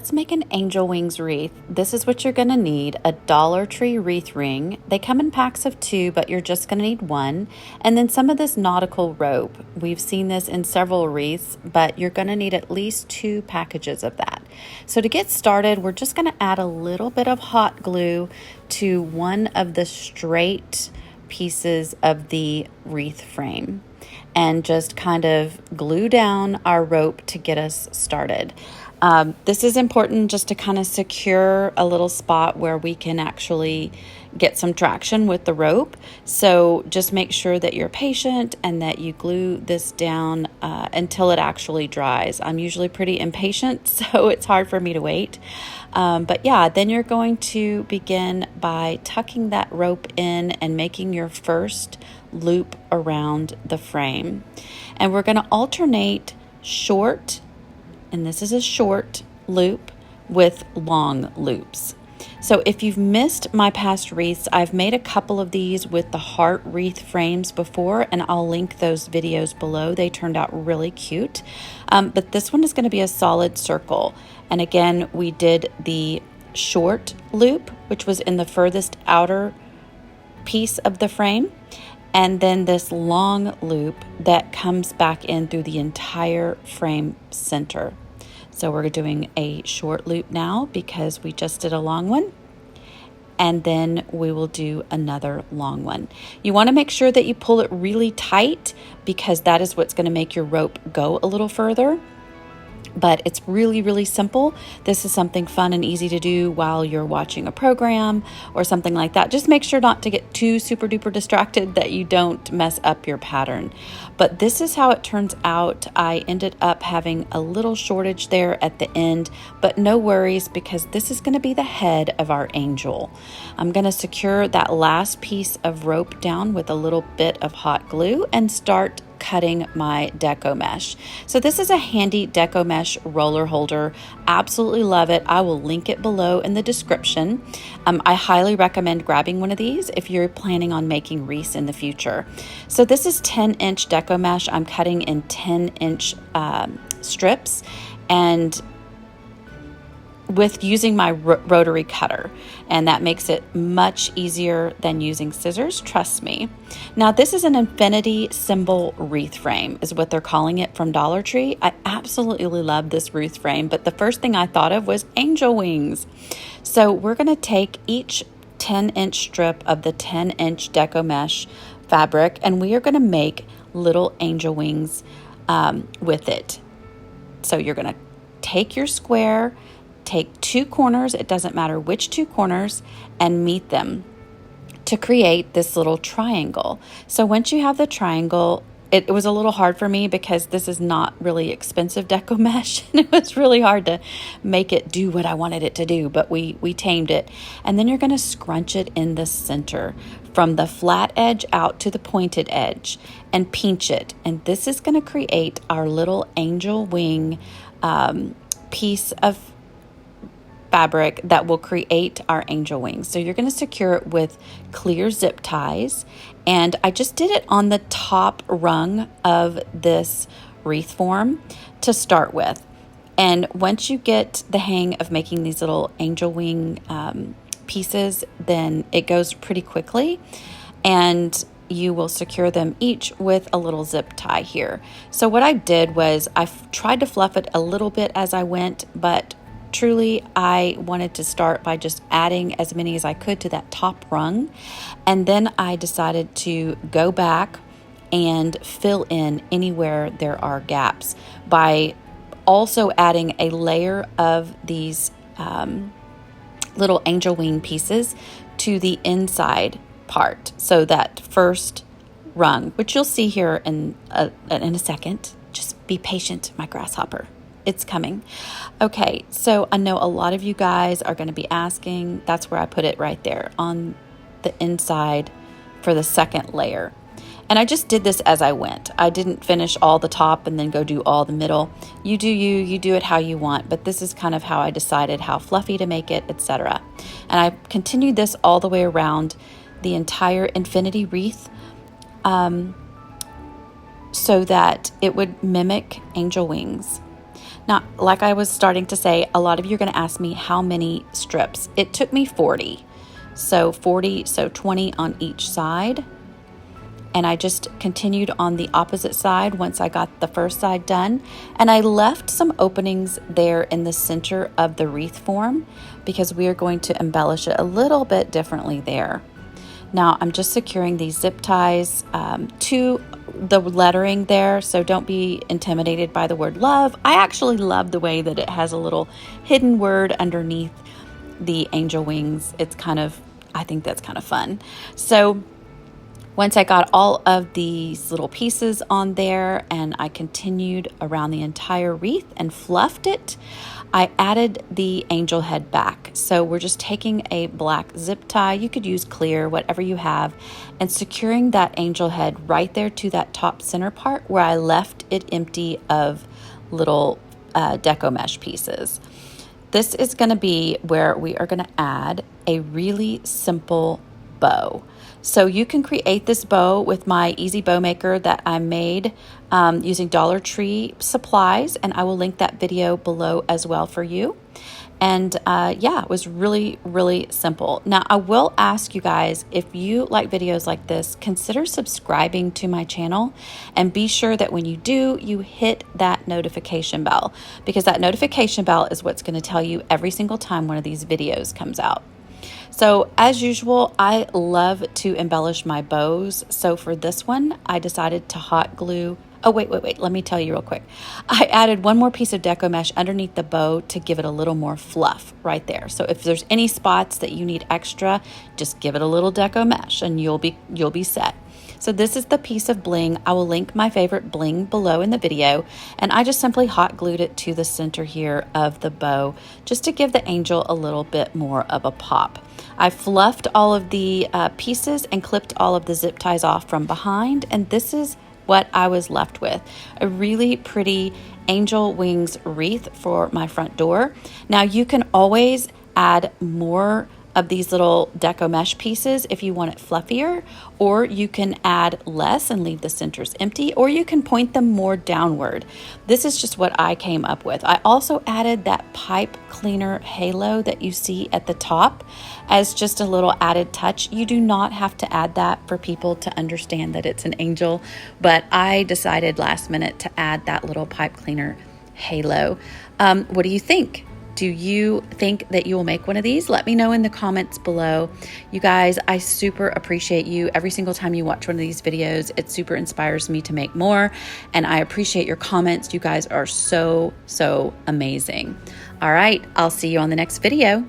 let's make an Angel Wings wreath. This is what you're going to need: a Dollar Tree wreath ring. They come in packs of 2, but you're just going to need 1. And then some of this nautical rope. We've seen this in several wreaths, but you're going to need at least 2 packages of that. So to get started, we're just going to add a little bit of hot glue to one of the straight pieces of the wreath frame and just kind of glue down our rope to get us started. This is important just to kind of secure a little spot where we can actually get some traction with the rope. So just make sure that you're patient and that you glue this down until it actually dries. I'm usually pretty impatient, so it's hard for me to wait. But yeah, then you're going to begin by tucking that rope in and making your first loop around the frame. And we're going to alternate short, and this is a short loop, with long loops. So if you've missed my past wreaths, I've made a couple of these with the heart wreath frames before, and I'll link those videos below. They turned out really cute. But this one is going to be a solid circle. And again, we did the short loop, which was in the furthest outer piece of the frame, and then this long loop that comes back in through the entire frame center. So we're doing a short loop now because we just did a long one, and then we will do another long one. You want to make sure that you pull it really tight because that is what's going to make your rope go a little further. But it's really, really simple. This is something fun and easy to do while you're watching a program or something like that. Just make sure not to get too super duper distracted that you don't mess up your pattern. But this is how it turns out. I ended up having a little shortage there at the end, but no worries because this is going to be the head of our angel. I'm going to secure that last piece of rope down with a little bit of hot glue and start cutting my Deco mesh. So this is a handy Deco mesh roller holder. Absolutely love it. I will link it below in the description. I highly recommend grabbing one of these if you're planning on making wreaths in the future. So this is 10-inch Deco mesh. I'm cutting in 10-inch strips, and with using my rotary cutter, and that makes it much easier than using scissors, trust me. Now this is an infinity symbol wreath frame is what they're calling it from Dollar Tree. I absolutely love this wreath frame, but the first thing I thought of was angel wings. So we're going to take each 10-inch strip of the 10-inch Deco mesh fabric, and we are going to make little angel wings with it. So you're going to take your square, take 2 corners, it doesn't matter which 2 corners, and meet them to create this little triangle. So once you have the triangle, it was a little hard for me because this is not really expensive Deco mesh, and it was really hard to make it do what I wanted it to do, but we tamed it. And then you're going to scrunch it in the center from the flat edge out to the pointed edge and pinch it. And this is going to create our little angel wing piece of fabric that will create our angel wings. So you're going to secure it with clear zip ties, and I just did it on the top rung of this wreath form to start with. And once you get the hang of making these little angel wing pieces, then it goes pretty quickly, and you will secure them each with a little zip tie here. So what I did was I tried to fluff it a little bit as I went, but truly, I wanted to start by just adding as many as I could to that top rung. And then I decided to go back and fill in anywhere there are gaps by also adding a layer of these little angel wing pieces to the inside part. So that first rung, which you'll see here in a second. Just be patient, my grasshopper. It's coming. Okay, so I know a lot of you guys are going to be asking. That's where I put it right there on the inside for the second layer. And I just did this as I went. I didn't finish all the top and then go do all the middle. You do you, you do it how you want, but this is kind of how I decided how fluffy to make it, etc. And I continued this all the way around the entire infinity wreath so that it would mimic angel wings. Now, like I was starting to say, a lot of you are going to ask me how many strips. It took me 40. So 40, so 20 on each side. And I just continued on the opposite side once I got the first side done. And I left some openings there in the center of the wreath form because we are going to embellish it a little bit differently there. Now I'm just securing these zip ties to the lettering there, so don't be intimidated by the word love. I actually love the way that it has a little hidden word underneath the angel wings. I think that's kind of fun. So once I got all of these little pieces on there and I continued around the entire wreath and fluffed it, I added the angel head back. So we're just taking a black zip tie, you could use clear, whatever you have, and securing that angel head right there to that top center part where I left it empty of little deco mesh pieces. This is going to be where we are going to add a really simple bow. So you can create this bow with my easy bow maker that I made using Dollar Tree supplies, and I will link that video below as well for you. And yeah, it was really, really simple. Now, I will ask you guys, if you like videos like this, consider subscribing to my channel and be sure that when you do, you hit that notification bell, because that notification bell is what's going to tell you every single time one of these videos comes out. So as usual, I love to embellish my bows. So for this one, I decided to hot glue. Oh, wait. Let me tell you real quick. I added one more piece of deco mesh underneath the bow to give it a little more fluff right there. So if there's any spots that you need extra, just give it a little deco mesh and you'll be set. So this is the piece of bling. I will link my favorite bling below in the video, and I just simply hot glued it to the center here of the bow just to give the angel a little bit more of a pop. I fluffed all of the pieces and clipped all of the zip ties off from behind, and this is what I was left with. A really pretty angel wings wreath for my front door. Now you can always add more of these little deco mesh pieces if you want it fluffier, or you can add less and leave the centers empty, or you can point them more downward. This is just what I came up with. I also added that pipe cleaner halo that you see at the top as just a little added touch. You do not have to add that for people to understand that it's an angel, but I decided last minute to add that little pipe cleaner halo. What do you think? Do you think that you will make one of these? Let me know in the comments below. You guys, I super appreciate you. Every single time you watch one of these videos, it super inspires me to make more. And I appreciate your comments. You guys are so, so amazing. All right, I'll see you on the next video.